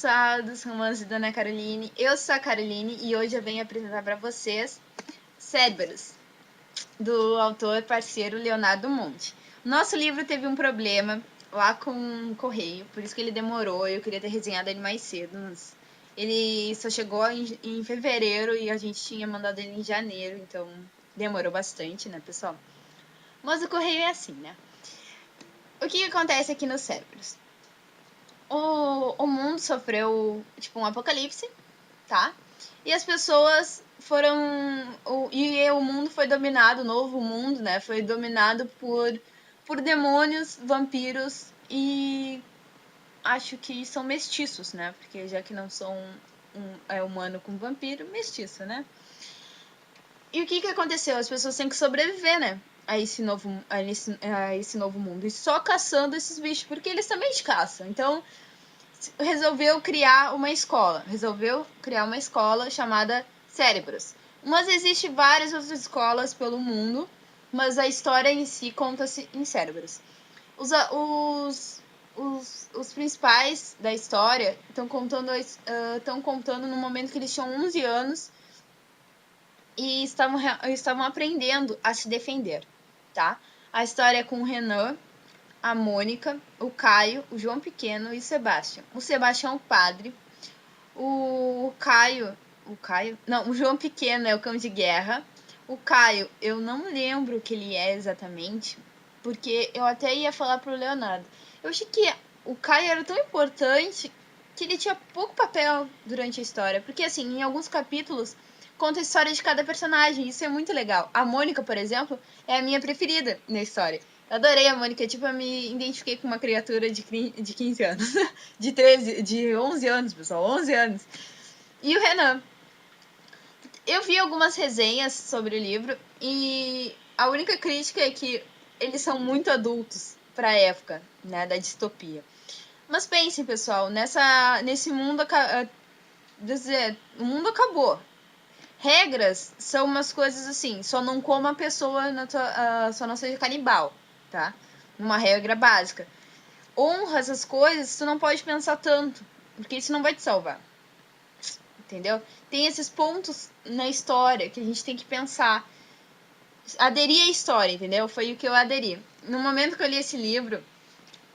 abençoados, romance da Ana Caroline. Eu sou a Caroline e hoje eu venho apresentar para vocês Cérebros, do autor parceiro Leonardo Monte. Nosso livro teve um problema lá com o correio, por isso que ele demorou. Eu queria ter resenhado ele mais cedo. Mas ele só chegou em fevereiro e a gente tinha mandado ele em janeiro, então demorou bastante, né, pessoal? Mas o correio é assim, né? O que acontece aqui nos Cérebros? O mundo sofreu, tipo, um apocalipse, tá? E as pessoas foram... o mundo foi dominado, o novo mundo, né? Foi dominado por demônios, vampiros e... acho que são mestiços, né? Porque já que não são humano com vampiro, mestiço, né? E o que aconteceu? As pessoas têm que sobreviver, né? A esse novo mundo. E só caçando esses bichos, porque eles também te caçam. Então... resolveu criar uma escola chamada Cérebros. Mas existem várias outras escolas pelo mundo, mas a história em si conta-se em Cérebros. Os principais da história estão contando no momento que eles tinham 11 anos e estavam aprendendo a se defender, tá? A história é com o Renan, a Mônica, o Caio, o João Pequeno e o Sebastião. O Sebastião é o padre. O João Pequeno é o cão de guerra. O Caio, eu não lembro o que ele é exatamente, porque eu até ia falar pro Leonardo. Eu achei que o Caio era tão importante que ele tinha pouco papel durante a história, porque assim, em alguns capítulos conta a história de cada personagem, isso é muito legal. A Mônica, por exemplo, é a minha preferida na história. Eu adorei a Mônica, tipo, eu me identifiquei com uma criatura de 15 anos. De 11 anos, pessoal, 11 anos. E o Renan. Eu vi algumas resenhas sobre o livro e a única crítica é que eles são muito adultos pra época, né, da distopia. Mas pensem, pessoal, nesse mundo, o mundo acabou. Regras são umas coisas assim, só não coma a pessoa, só não seja canibal, tá? Uma regra básica. Honra essas coisas, tu não pode pensar tanto, porque isso não vai te salvar. Entendeu? Tem esses pontos na história que a gente tem que pensar. Aderir à história, entendeu? Foi o que eu aderi. No momento que eu li esse livro,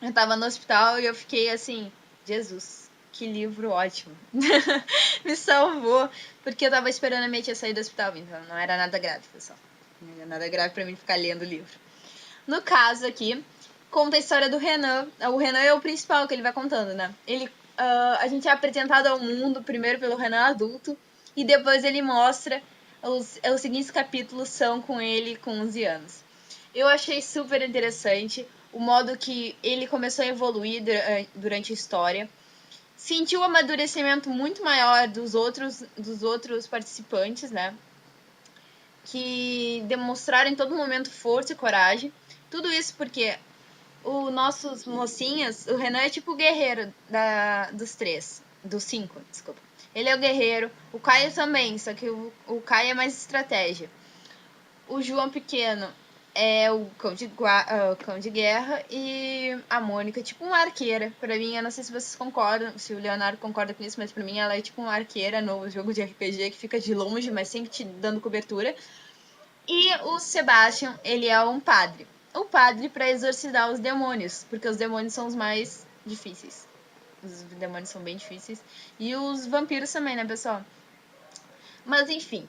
eu tava no hospital e eu fiquei assim, Jesus, que livro ótimo. Me salvou, porque eu tava esperando a minha tia sair do hospital, então não era nada grave, pessoal. Não era nada grave pra mim ficar lendo o livro. No caso aqui, conta a história do Renan. O Renan é o principal que ele vai contando, né? A gente é apresentado ao mundo primeiro pelo Renan adulto e depois ele mostra os seguintes capítulos são com ele com 11 anos. Eu achei super interessante o modo que ele começou a evoluir durante a história. Senti um amadurecimento muito maior dos outros participantes, né? Que demonstraram em todo momento força e coragem. Tudo isso porque os nossos mocinhas, o Renan é tipo o guerreiro dos cinco, desculpa. Ele é o guerreiro, o Caio também, só que o Caio é mais estratégia. O João Pequeno é o cão de guerra e a Mônica é tipo uma arqueira. Pra mim, eu não sei se vocês concordam, se o Leonardo concorda com isso, mas pra mim ela é tipo uma arqueira no jogo de RPG que fica de longe, mas sempre te dando cobertura. E o Sebastian, ele é um padre. O padre para exorcizar os demônios, porque os demônios são os mais difíceis. Os demônios são bem difíceis. E os vampiros também, né, pessoal? Mas, enfim.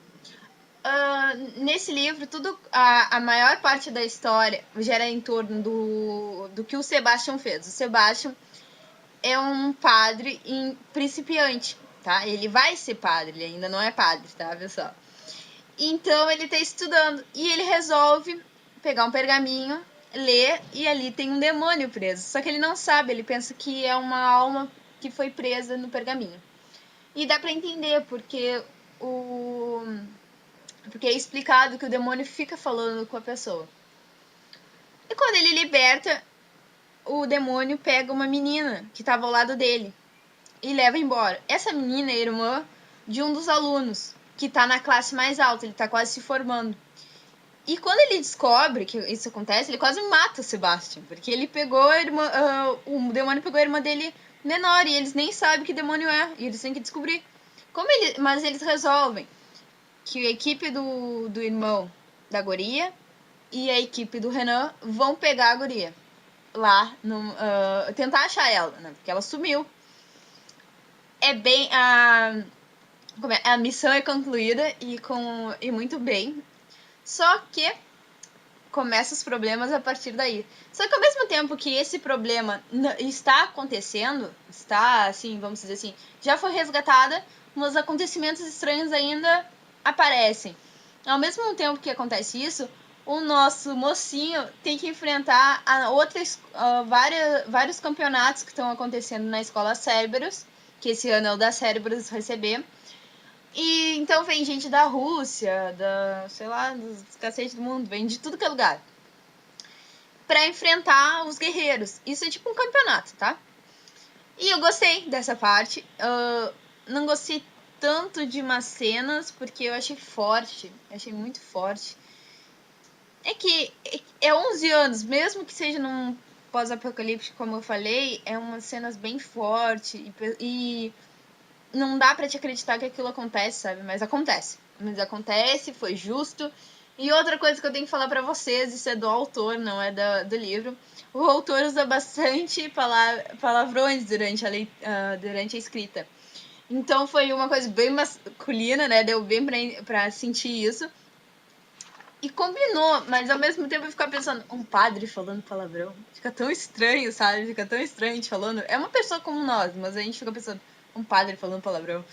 Nesse livro, a maior parte da história gira em torno do que o Sebastian fez. O Sebastian é um padre principiante, tá? Ele vai ser padre, ele ainda não é padre, tá, pessoal? Então ele tá estudando e ele resolve pegar um pergaminho, ler e ali tem um demônio preso. Só que ele não sabe, ele pensa que é uma alma que foi presa no pergaminho. E dá pra entender porque é explicado que o demônio fica falando com a pessoa. E quando ele liberta, o demônio pega uma menina que estava ao lado dele e leva embora. Essa menina é irmã de um dos alunos que tá na classe mais alta, ele tá quase se formando. E quando ele descobre que isso acontece, ele quase mata o Sebastian, porque ele pegou a irmã, o demônio pegou a irmã dele menor e eles nem sabem que demônio é. E eles têm que descobrir. Mas eles resolvem que a equipe do irmão da guria e a equipe do Renan vão pegar a guria lá, tentar achar ela, né? Porque ela sumiu. É bem... A missão é concluída e muito bem. Só que começam os problemas a partir daí. Só que ao mesmo tempo que esse problema está acontecendo, está, assim, vamos dizer assim, já foi resgatada, mas acontecimentos estranhos ainda aparecem. Ao mesmo tempo que acontece isso, o nosso mocinho tem que enfrentar vários campeonatos que estão acontecendo na escola Cerberus, que esse ano é o da Cerberus receber. E então vem gente da Rússia, sei lá, dos cacetes do mundo, vem de tudo que é lugar pra enfrentar os guerreiros. Isso é tipo um campeonato, tá? E eu gostei dessa parte. Não gostei tanto de umas cenas, porque eu achei forte. Achei muito forte. É que é 11 anos, mesmo que seja num pós-apocalíptico, como eu falei, é umas cenas bem fortes e não dá pra te acreditar que aquilo acontece, sabe? Mas acontece. Mas acontece, foi justo. E outra coisa que eu tenho que falar pra vocês, isso é do autor, não é do livro. O autor usa bastante palavrões durante a escrita. Então foi uma coisa bem masculina, né? Deu bem pra sentir isso. E combinou, mas ao mesmo tempo eu ficava pensando, um padre falando palavrão. Fica tão estranho, sabe? Fica tão estranho a gente falando. É uma pessoa como nós, mas a gente fica pensando, um padre falando palavrão.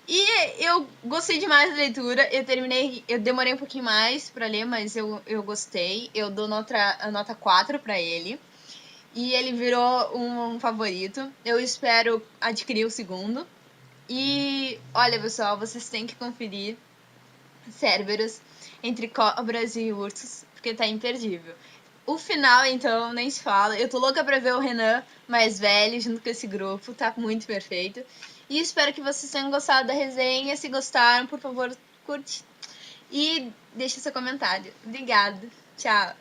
E eu gostei demais da leitura. Eu demorei um pouquinho mais pra ler, mas eu gostei. Eu dou nota 4 pra ele. E ele virou um favorito. Eu espero adquirir o segundo. E olha, pessoal, vocês têm que conferir Cerberus entre cobras e ursos, porque tá imperdível. O final, então, nem se fala. Eu tô louca pra ver o Renan mais velho junto com esse grupo, tá muito perfeito. E espero que vocês tenham gostado da resenha. Se gostaram, por favor, curte e deixe seu comentário. Obrigada. Tchau.